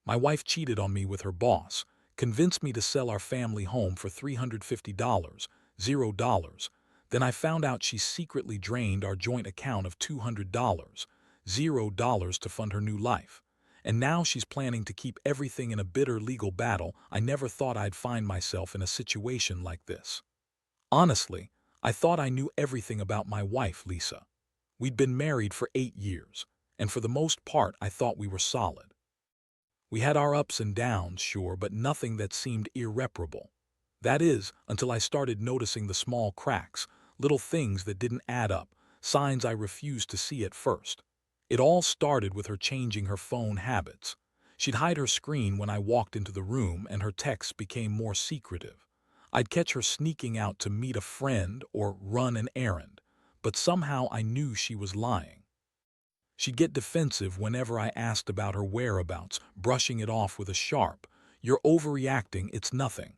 My wife cheated on me with her boss, convinced me to sell our family home for $350, $0. Then I found out she secretly drained our joint account of $200, $0 to fund her new life. And now she's planning to keep everything in a bitter legal battle. I never thought I'd find myself in a situation like this. Honestly, I thought I knew everything about my wife, Lisa. We'd been married for 8 years, and for the most part I thought we were solid. We had our ups and downs, sure, but nothing that seemed irreparable. That is, until I started noticing the small cracks, little things that didn't add up, signs I refused to see at first. It all started with her changing her phone habits. She'd hide her screen when I walked into the room, and her texts became more secretive. I'd catch her sneaking out to meet a friend or run an errand, but somehow I knew she was lying. She'd get defensive whenever I asked about her whereabouts, brushing it off with a sharp, "You're overreacting, it's nothing."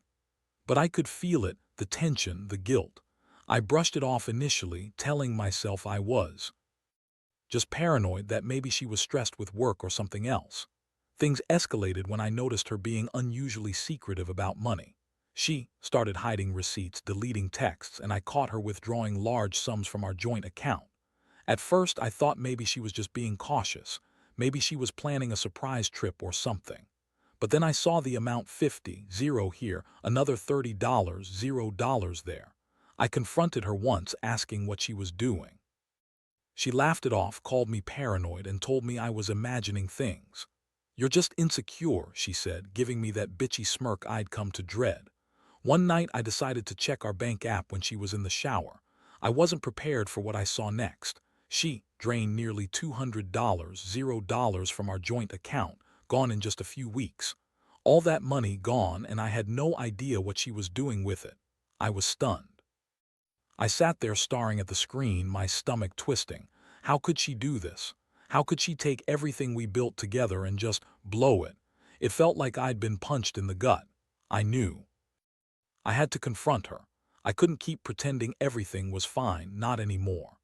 But I could feel it, the tension, the guilt. I brushed it off initially, telling myself I was just paranoid, that maybe she was stressed with work or something else. Things escalated when I noticed her being unusually secretive about money. She started hiding receipts, deleting texts, and I caught her withdrawing large sums from our joint account. At first, I thought maybe she was just being cautious. Maybe she was planning a surprise trip or something. But then I saw the amount: 50, zero here, another $30, $0 there. I confronted her once, asking what she was doing. She laughed it off, called me paranoid, and told me I was imagining things. "You're just insecure," she said, giving me that bitchy smirk I'd come to dread. One night I decided to check our bank app when she was in the shower. I wasn't prepared for what I saw next. She drained nearly $200, $0 from our joint account, gone in just a few weeks. All that money gone, and I had no idea what she was doing with it. I was stunned. I sat there staring at the screen, my stomach twisting. How could she do this? How could she take everything we built together and just blow it? It felt like I'd been punched in the gut. I knew. I had to confront her. I couldn't keep pretending everything was fine, not anymore.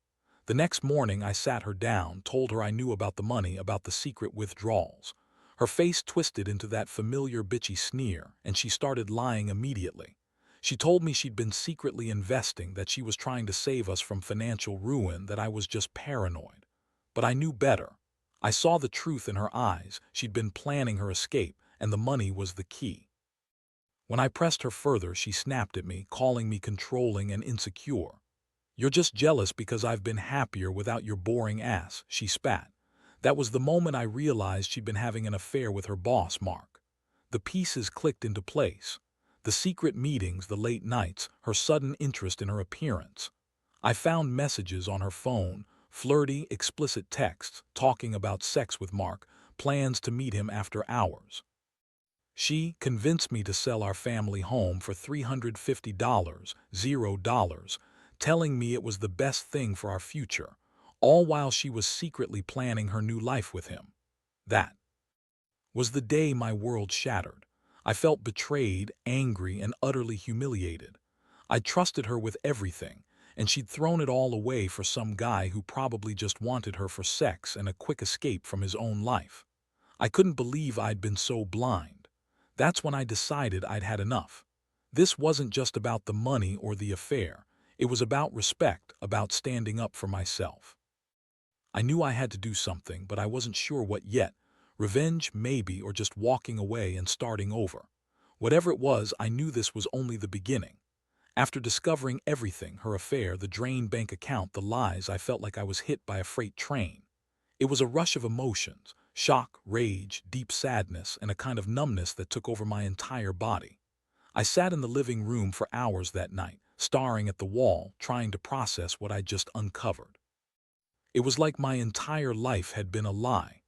The next morning I sat her down, told her I knew about the money, about the secret withdrawals. Her face twisted into that familiar bitchy sneer, and she started lying immediately. She told me she'd been secretly investing, that she was trying to save us from financial ruin, that I was just paranoid. But I knew better. I saw the truth in her eyes. She'd been planning her escape, and the money was the key. When I pressed her further, she snapped at me, calling me controlling and insecure. "You're just jealous because I've been happier without your boring ass," she spat. That was the moment I realized she'd been having an affair with her boss, Mark. The pieces clicked into place. The secret meetings, the late nights, her sudden interest in her appearance. I found messages on her phone, flirty, explicit texts, talking about sex with Mark, plans to meet him after hours. She convinced me to sell our family home for $350, $0, telling me it was the best thing for our future, all while she was secretly planning her new life with him. That was the day my world shattered. I felt betrayed, angry, and utterly humiliated. I'd trusted her with everything, and she'd thrown it all away for some guy who probably just wanted her for sex and a quick escape from his own life. I couldn't believe I'd been so blind. That's when I decided I'd had enough. This wasn't just about the money or the affair. It was about respect, about standing up for myself. I knew I had to do something, but I wasn't sure what yet. Revenge, maybe, or just walking away and starting over. Whatever it was, I knew this was only the beginning. After discovering everything, her affair, the drained bank account, the lies, I felt like I was hit by a freight train. It was a rush of emotions: shock, rage, deep sadness, and a kind of numbness that took over my entire body. I sat in the living room for hours that night, staring at the wall, trying to process what I'd just uncovered. It was like my entire life had been a lie.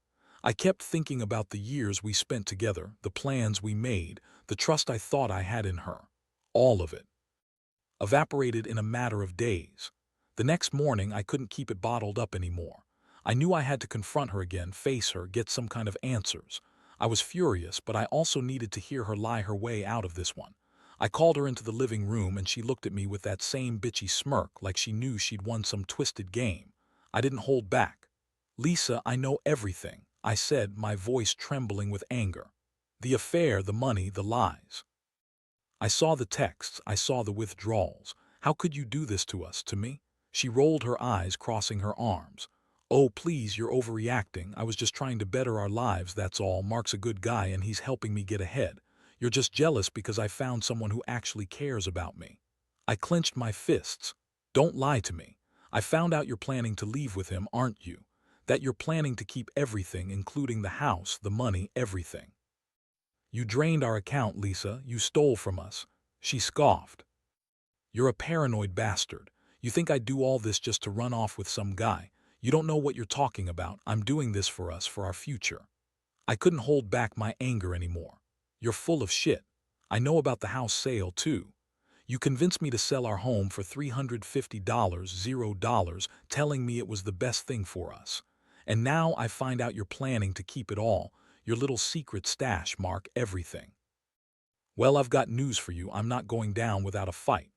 I kept thinking about the years we spent together, the plans we made, the trust I thought I had in her. All of it evaporated in a matter of days. The next morning, I couldn't keep it bottled up anymore. I knew I had to confront her again, face her, get some kind of answers. I was furious, but I also needed to hear her lie her way out of this one. I called her into the living room, and she looked at me with that same bitchy smirk, like she knew she'd won some twisted game. I didn't hold back. "Lisa, I know everything," I said, my voice trembling with anger. The affair, the money, the lies. I saw the texts, I saw the withdrawals. How could you do this to us, to me? She rolled her eyes, crossing her arms. Oh, please, you're overreacting. I was just trying to better our lives, that's all. Mark's a good guy and he's helping me get ahead. You're just jealous because I found someone who actually cares about me. I clenched my fists. Don't lie to me. I found out you're planning to leave with him, aren't you? That you're planning to keep everything, including the house, the money, everything. You drained our account, Lisa. You stole from us. She scoffed. You're a paranoid bastard. You think I'd do all this just to run off with some guy. You don't know what you're talking about. I'm doing this for us, for our future. I couldn't hold back my anger anymore. You're full of shit. I know about the house sale, too. You convinced me to sell our home for $350, $0, telling me it was the best thing for us. And now I find out you're planning to keep it all, your little secret stash, Mark, everything. Well, I've got news for you. I'm not going down without a fight.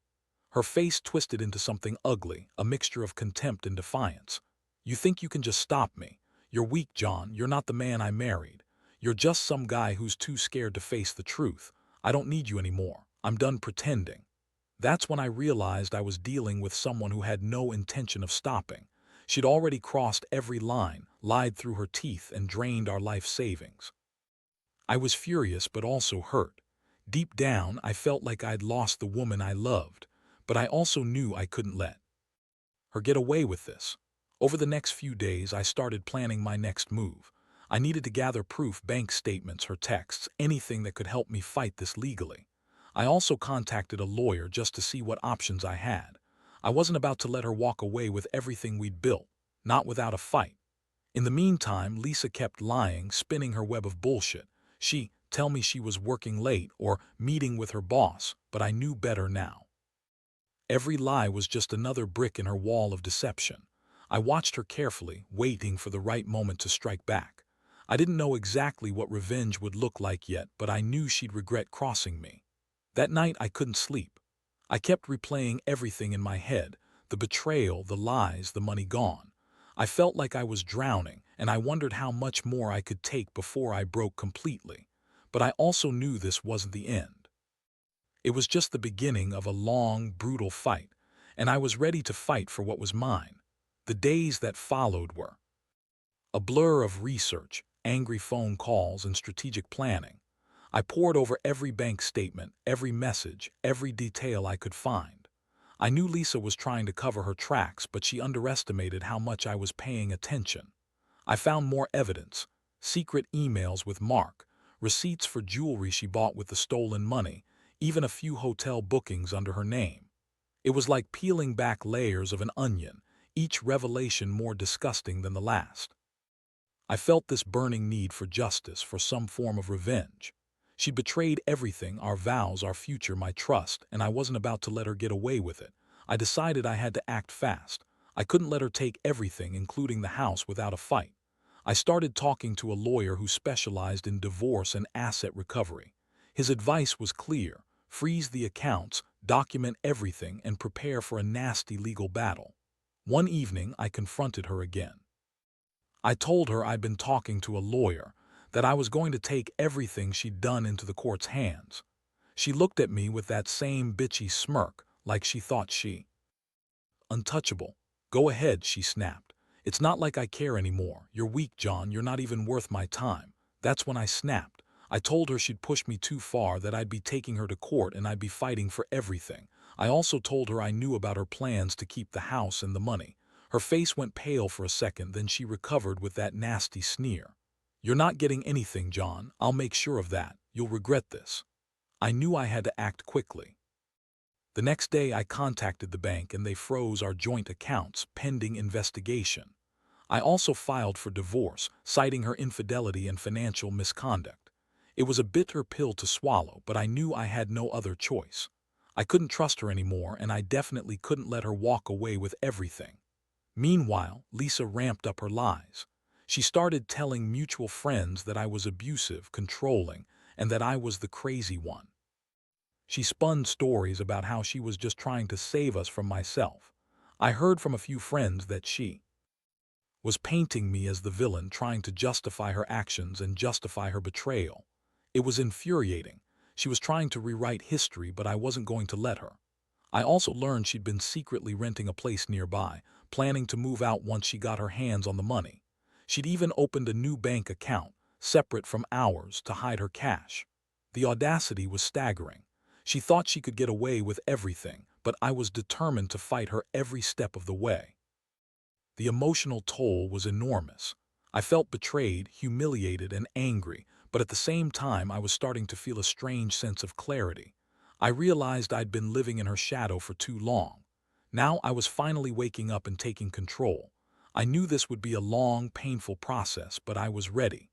Her face twisted into something ugly, a mixture of contempt and defiance. You think you can just stop me? You're weak, John. You're not the man I married. You're just some guy who's too scared to face the truth. I don't need you anymore. I'm done pretending. That's when I realized I was dealing with someone who had no intention of stopping. She'd already crossed every line, lied through her teeth, and drained our life savings. I was furious but also hurt. Deep down, I felt like I'd lost the woman I loved, but I also knew I couldn't let her get away with this. Over the next few days, I started planning my next move. I needed to gather proof, bank statements, her texts, anything that could help me fight this legally. I also contacted a lawyer just to see what options I had. I wasn't about to let her walk away with everything we'd built, not without a fight. In the meantime, Lisa kept lying, spinning her web of bullshit. She'd tell me she was working late or meeting with her boss, but I knew better now. Every lie was just another brick in her wall of deception. I watched her carefully, waiting for the right moment to strike back. I didn't know exactly what revenge would look like yet, but I knew she'd regret crossing me. That night I couldn't sleep. I kept replaying everything in my head, the betrayal, the lies, the money gone. I felt like I was drowning, and I wondered how much more I could take before I broke completely. But I also knew this wasn't the end. It was just the beginning of a long, brutal fight, and I was ready to fight for what was mine. The days that followed were a blur of research, angry phone calls, and strategic planning. I pored over every bank statement, every message, every detail I could find. I knew Lisa was trying to cover her tracks, but she underestimated how much I was paying attention. I found more evidence, secret emails with Mark, receipts for jewelry she bought with the stolen money, even a few hotel bookings under her name. It was like peeling back layers of an onion, each revelation more disgusting than the last. I felt this burning need for justice, for some form of revenge. She betrayed everything, our vows, our future, my trust, and I wasn't about to let her get away with it. I decided I had to act fast. I couldn't let her take everything, including the house, without a fight. I started talking to a lawyer who specialized in divorce and asset recovery. His advice was clear: freeze the accounts, document everything, and prepare for a nasty legal battle. One evening, I confronted her again. I told her I'd been talking to a lawyer, that I was going to take everything she'd done into the court's hands. She looked at me with that same bitchy smirk, like she thought she untouchable. Go ahead, she snapped. It's not like I care anymore. You're weak, John. You're not even worth my time. That's when I snapped. I told her she'd pushed me too far, that I'd be taking her to court and I'd be fighting for everything. I also told her I knew about her plans to keep the house and the money. Her face went pale for a second, then she recovered with that nasty sneer. You're not getting anything, John. I'll make sure of that. You'll regret this. I knew I had to act quickly. The next day I contacted the bank and they froze our joint accounts pending investigation. I also filed for divorce, citing her infidelity and financial misconduct. It was a bitter pill to swallow, but I knew I had no other choice. I couldn't trust her anymore, and I definitely couldn't let her walk away with everything. Meanwhile, Lisa ramped up her lies. She started telling mutual friends that I was abusive, controlling, and that I was the crazy one. She spun stories about how she was just trying to save us from myself. I heard from a few friends that she was painting me as the villain, trying to justify her actions and justify her betrayal. It was infuriating. She was trying to rewrite history, but I wasn't going to let her. I also learned she'd been secretly renting a place nearby, planning to move out once she got her hands on the money. She'd even opened a new bank account, separate from ours, to hide her cash. The audacity was staggering. She thought she could get away with everything, but I was determined to fight her every step of the way. The emotional toll was enormous. I felt betrayed, humiliated, and angry, but at the same time I was starting to feel a strange sense of clarity. I realized I'd been living in her shadow for too long. Now I was finally waking up and taking control. I knew this would be a long, painful process, but I was ready.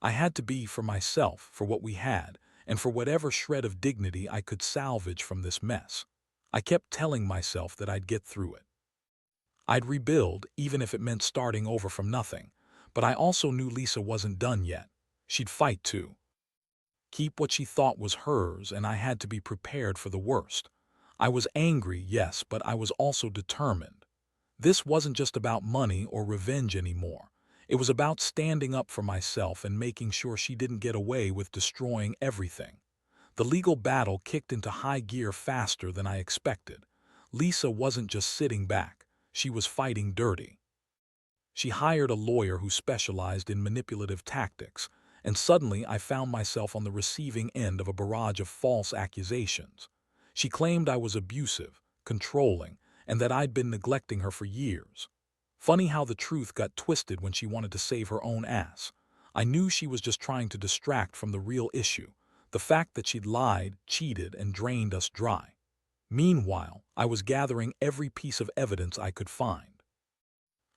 I had to be for myself, for what we had, and for whatever shred of dignity I could salvage from this mess. I kept telling myself that I'd get through it. I'd rebuild, even if it meant starting over from nothing. But I also knew Lisa wasn't done yet. She'd fight too. Keep what she thought was hers, and I had to be prepared for the worst. I was angry, yes, but I was also determined. This wasn't just about money or revenge anymore. It was about standing up for myself and making sure she didn't get away with destroying everything. The legal battle kicked into high gear faster than I expected. Lisa wasn't just sitting back. She was fighting dirty. She hired a lawyer who specialized in manipulative tactics, and suddenly I found myself on the receiving end of a barrage of false accusations. She claimed I was abusive, controlling, and that I'd been neglecting her for years. Funny how the truth got twisted when she wanted to save her own ass. I knew she was just trying to distract from the real issue, the fact that she'd lied, cheated, and drained us dry. Meanwhile, I was gathering every piece of evidence I could find.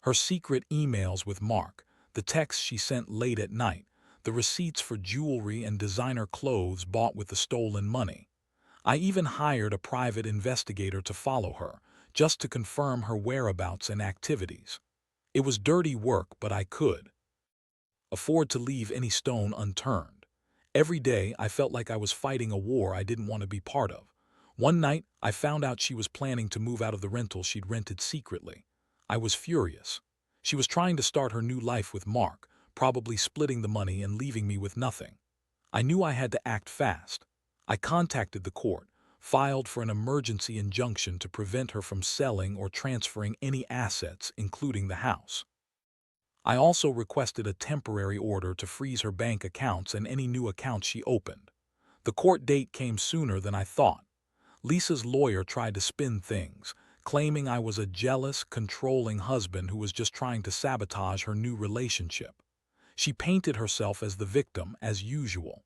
Her secret emails with Mark, the texts she sent late at night, the receipts for jewelry and designer clothes bought with the stolen money. I even hired a private investigator to follow her, just to confirm her whereabouts and activities. It was dirty work, but I could afford to leave any stone unturned. Every day, I felt like I was fighting a war I didn't want to be part of. One night, I found out she was planning to move out of the rental she'd rented secretly. I was furious. She was trying to start her new life with Mark, probably splitting the money and leaving me with nothing. I knew I had to act fast. I contacted the court, filed for an emergency injunction to prevent her from selling or transferring any assets, including the house. I also requested a temporary order to freeze her bank accounts and any new accounts she opened. The court date came sooner than I thought. Lisa's lawyer tried to spin things, claiming I was a jealous, controlling husband who was just trying to sabotage her new relationship. She painted herself as the victim, as usual.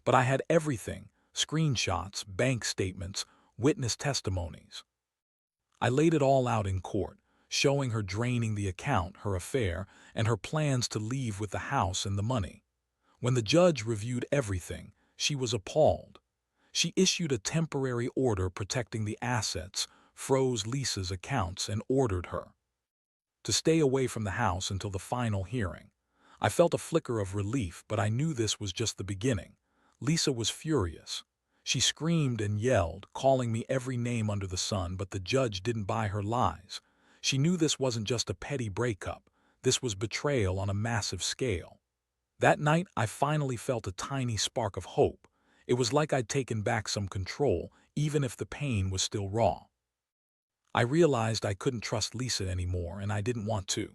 But I had everything: screenshots, bank statements, witness testimonies. I laid it all out in court, showing her draining the account, her affair, and her plans to leave with the house and the money. When the judge reviewed everything, she was appalled. She issued a temporary order protecting the assets, froze Lisa's accounts, and ordered her to stay away from the house until the final hearing. I felt a flicker of relief, but I knew this was just the beginning. Lisa was furious. She screamed and yelled, calling me every name under the sun, but the judge didn't buy her lies. She knew this wasn't just a petty breakup. This was betrayal on a massive scale. That night, I finally felt a tiny spark of hope. It was like I'd taken back some control, even if the pain was still raw. I realized I couldn't trust Lisa anymore, and I didn't want to.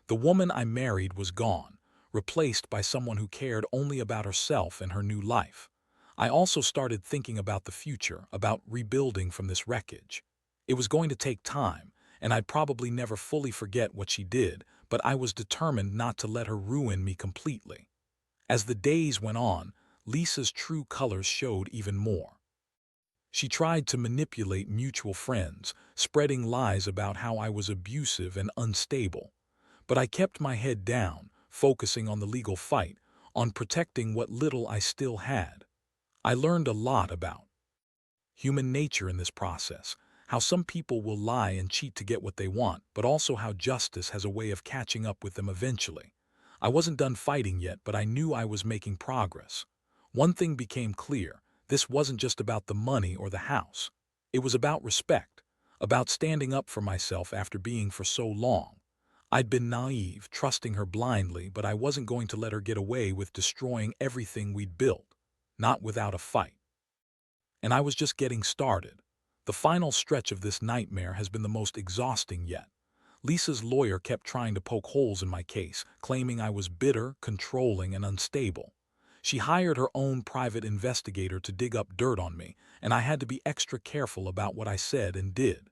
The woman I married was gone, replaced by someone who cared only about herself and her new life. I also started thinking about the future, about rebuilding from this wreckage. It was going to take time, and I'd probably never fully forget what she did, but I was determined not to let her ruin me completely. As the days went on, Lisa's true colors showed even more. She tried to manipulate mutual friends, spreading lies about how I was abusive and unstable. But I kept my head down, focusing on the legal fight, on protecting what little I still had. I learned a lot about human nature in this process, how some people will lie and cheat to get what they want, but also how justice has a way of catching up with them eventually. I wasn't done fighting yet, but I knew I was making progress. One thing became clear: this wasn't just about the money or the house. It was about respect, about standing up for myself after being for so long. I'd been naive, trusting her blindly, but I wasn't going to let her get away with destroying everything we'd built. not without a fight. And I was just getting started. The final stretch of this nightmare has been the most exhausting yet. Lisa's lawyer kept trying to poke holes in my case, claiming I was bitter, controlling, and unstable. She hired her own private investigator to dig up dirt on me, and I had to be extra careful about what I said and did.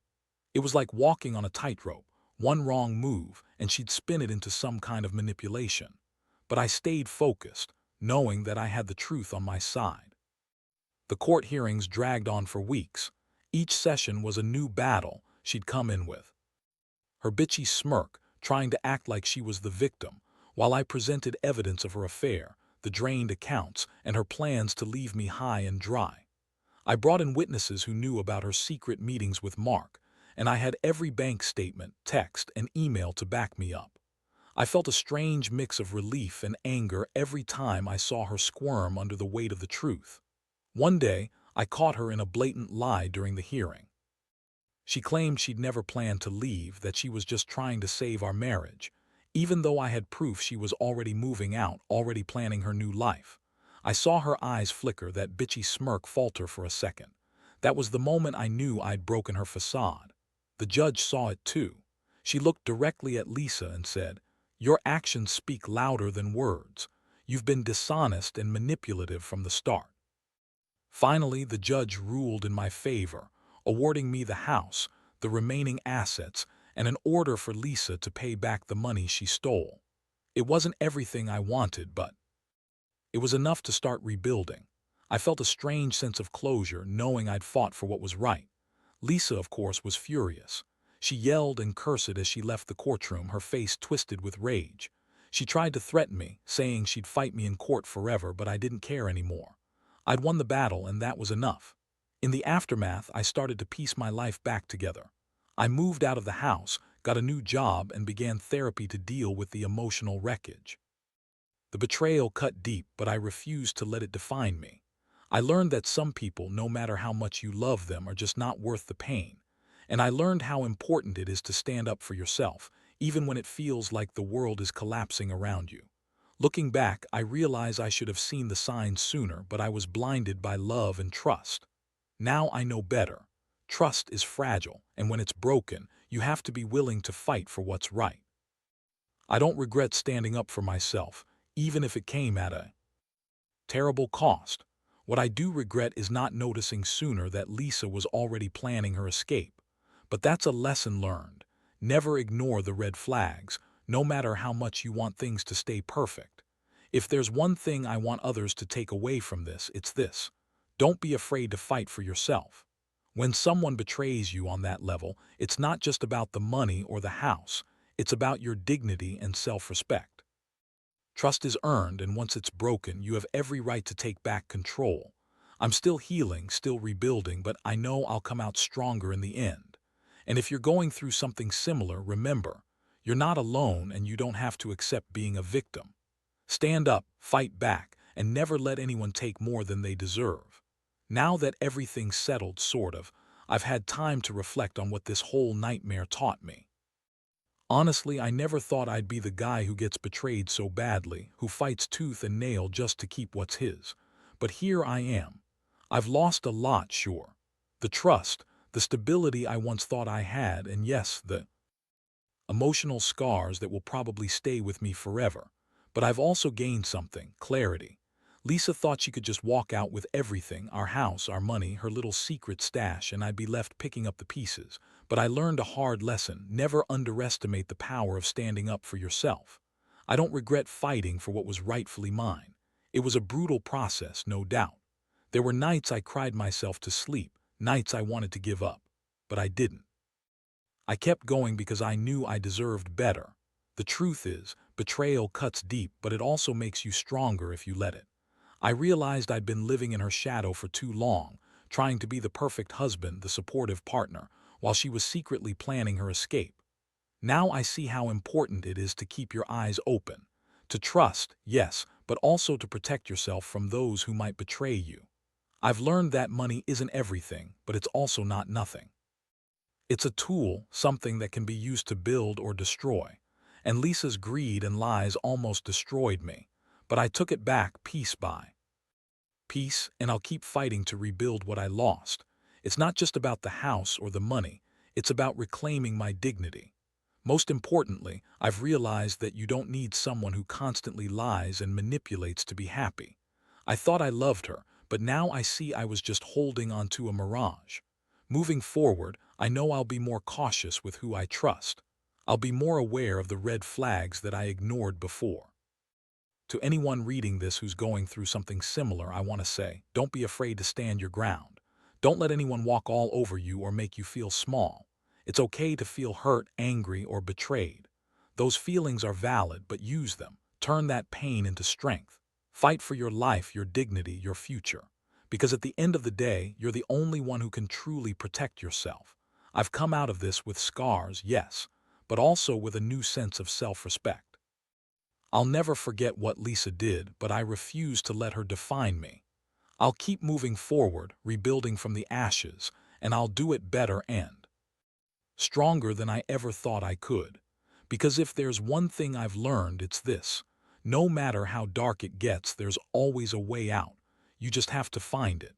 It was like walking on a tightrope. One wrong move, and she'd spin it into some kind of manipulation. But I stayed focused, knowing that I had the truth on my side. The court hearings dragged on for weeks. Each session was a new battle she'd come in with. Her bitchy smirk, trying to act like she was the victim, while I presented evidence of her affair, the drained accounts, and her plans to leave me high and dry. I brought in witnesses who knew about her secret meetings with Mark, and I had every bank statement, text, and email to back me up. I felt a strange mix of relief and anger every time I saw her squirm under the weight of the truth. One day, I caught her in a blatant lie during the hearing. She claimed she'd never planned to leave, that she was just trying to save our marriage, even though I had proof she was already moving out, already planning her new life. I saw her eyes flicker, that bitchy smirk falter for a second. That was the moment I knew I'd broken her facade. The judge saw it too. She looked directly at Lisa and said, "Your actions speak louder than words. You've been dishonest and manipulative from the start." Finally, the judge ruled in my favor, awarding me the house, the remaining assets, and an order for Lisa to pay back the money she stole. It wasn't everything I wanted, but it was enough to start rebuilding. I felt a strange sense of closure, knowing I'd fought for what was right. Lisa, of course, was furious. She yelled and cursed as she left the courtroom, her face twisted with rage. She tried to threaten me, saying she'd fight me in court forever, but I didn't care anymore. I'd won the battle, and that was enough. In the aftermath, I started to piece my life back together. I moved out of the house, got a new job, and began therapy to deal with the emotional wreckage. The betrayal cut deep, but I refused to let it define me. I learned that some people, no matter how much you love them, are just not worth the pain. And I learned how important it is to stand up for yourself, even when it feels like the world is collapsing around you. Looking back, I realize I should have seen the signs sooner, but I was blinded by love and trust. Now I know better. Trust is fragile, and when it's broken, you have to be willing to fight for what's right. I don't regret standing up for myself, even if it came at a terrible cost. What I do regret is not noticing sooner that Lisa was already planning her escape. But that's a lesson learned. Never ignore the red flags, no matter how much you want things to stay perfect. If there's one thing I want others to take away from this, it's this. Don't be afraid to fight for yourself. When someone betrays you on that level, it's not just about the money or the house. It's about your dignity and self-respect. Trust is earned, and once it's broken, you have every right to take back control. I'm still healing, still rebuilding, but I know I'll come out stronger in the end. And if you're going through something similar, remember, you're not alone, and you don't have to accept being a victim. Stand up, fight back, and never let anyone take more than they deserve. Now that everything's settled, sort of, I've had time to reflect on what this whole nightmare taught me. Honestly, I never thought I'd be the guy who gets betrayed so badly, who fights tooth and nail just to keep what's his. But here I am. I've lost a lot, sure. The trust, the stability I once thought I had, and yes, the emotional scars that will probably stay with me forever. But I've also gained something, clarity. Lisa thought she could just walk out with everything, our house, our money, her little secret stash, and I'd be left picking up the pieces. But I learned a hard lesson: never underestimate the power of standing up for yourself. I don't regret fighting for what was rightfully mine. It was a brutal process, no doubt. There were nights I cried myself to sleep, nights I wanted to give up. But I didn't. I kept going because I knew I deserved better. The truth is, betrayal cuts deep, but it also makes you stronger if you let it. I realized I'd been living in her shadow for too long, trying to be the perfect husband, the supportive partner, while she was secretly planning her escape. Now I see how important it is to keep your eyes open. To trust, yes, but also to protect yourself from those who might betray you. I've learned that money isn't everything, but it's also not nothing. It's a tool, something that can be used to build or destroy. And Lisa's greed and lies almost destroyed me, but I took it back piece by peace, and I'll keep fighting to rebuild what I lost. It's not just about the house or the money, it's about reclaiming my dignity. Most importantly, I've realized that you don't need someone who constantly lies and manipulates to be happy. I thought I loved her, but now I see I was just holding on to a mirage. Moving forward, I know I'll be more cautious with who I trust. I'll be more aware of the red flags that I ignored before. To anyone reading this who's going through something similar, I want to say, don't be afraid to stand your ground. Don't let anyone walk all over you or make you feel small. It's okay to feel hurt, angry, or betrayed. Those feelings are valid, but use them. Turn that pain into strength. Fight for your life, your dignity, your future. Because at the end of the day, you're the only one who can truly protect yourself. I've come out of this with scars, yes, but also with a new sense of self-respect. I'll never forget what Lisa did, but I refuse to let her define me. I'll keep moving forward, rebuilding from the ashes, and I'll do it better and stronger than I ever thought I could. Because if there's one thing I've learned, it's this. No matter how dark it gets, there's always a way out. You just have to find it.